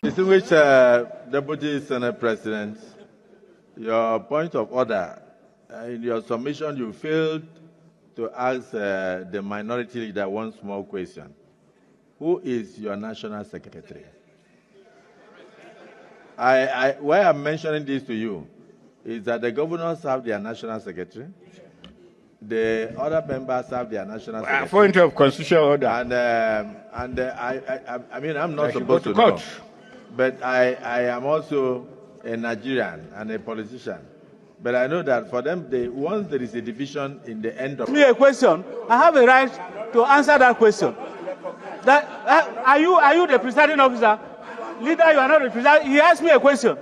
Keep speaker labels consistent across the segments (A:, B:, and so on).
A: Distinguished Deputy Senate President, your point of order, in your submission, you failed to ask the minority leader one small question. Who is your national secretary? Why I'm mentioning this to you is that the governors have their national secretary, the other members have their national secretary.
B: Point of constitutional order.
A: I mean, I'm not supposed to know, but I am also a Nigerian and a politician. But I know that for them, once there is a division in the end of...
C: Me a question. I have a right to answer that question. Are you the presiding officer? Leader, you are not the presiding. He asked me a question.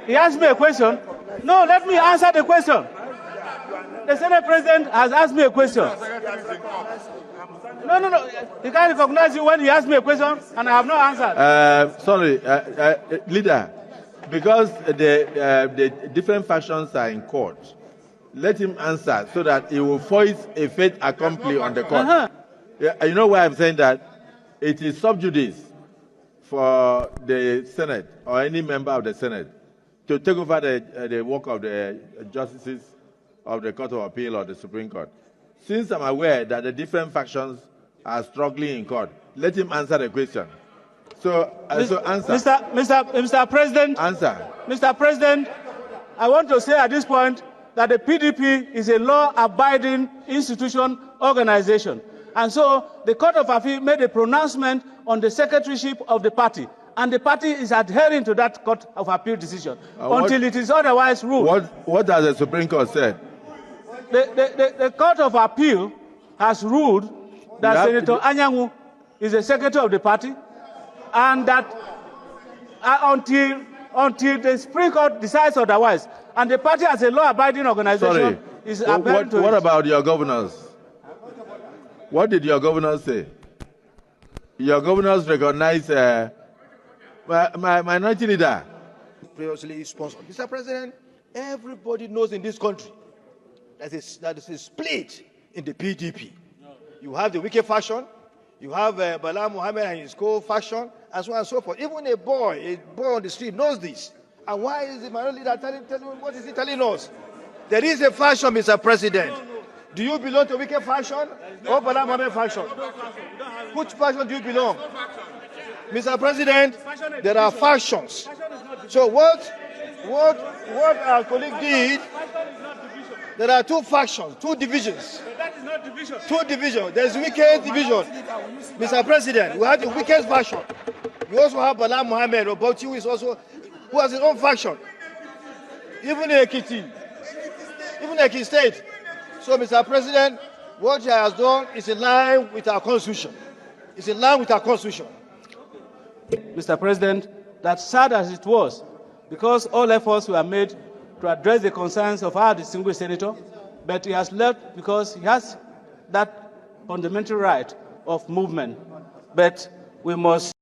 C: He asked me a question. No, let me answer the question. The Senate President has asked me a question. No. He can't recognize you when he asked me a question and I have not answered.
A: Sorry, Leader, because the different factions are in court, let him answer so that he will voice a fait accompli on the court. Yeah, you know why I'm saying that? It is sub judice for the Senate or any member of the Senate to take over the work of the justices of the Court of Appeal or the Supreme Court. Since I'm aware that the different factions are struggling in court, let him answer the question. So answer.
C: Mr. President.
A: Answer.
C: Mr. President, I want to say at this point that the PDP is a law-abiding institution organization. And so the Court of Appeal made a pronouncement on the secretaryship of the party. And the party is adhering to that Court of Appeal decision until it is otherwise ruled.
A: What has the Supreme Court said?
C: The Court of Appeal has ruled that Senator Anyanwu is the secretary of the party, and that until the Supreme Court decides otherwise, and the party as a law-abiding organization is adhering to it.
A: What about your governors? What did your governors say? Your governors recognize my minority leader.
D: Previously sponsored. Mr. President, everybody knows in this country that is a split in the PDP. You have the wicked faction, you have Bala Muhammad and his co-faction, and so on and so forth. Even a boy on the street knows this. And why is the minority leader telling what is he telling us? There is a faction, Mr. President. Do you belong to wicked faction or Bala Muhammad faction? Which faction do you belong? Mr. President, there are factions. So what our colleague did, there are two factions, two divisions. Two divisions. There's wicked division. Mr. President, we have the wicked faction. We also have Bala Muhammad or Bauchi, who has his own faction. Even Ekiti State. So, Mr. President, what he has done is in line with our Constitution. It's in line with our Constitution.
C: Mr. President, that's sad as it was, because all efforts were made to address the concerns of our distinguished senator, but he has left because he has that fundamental right of movement. But we must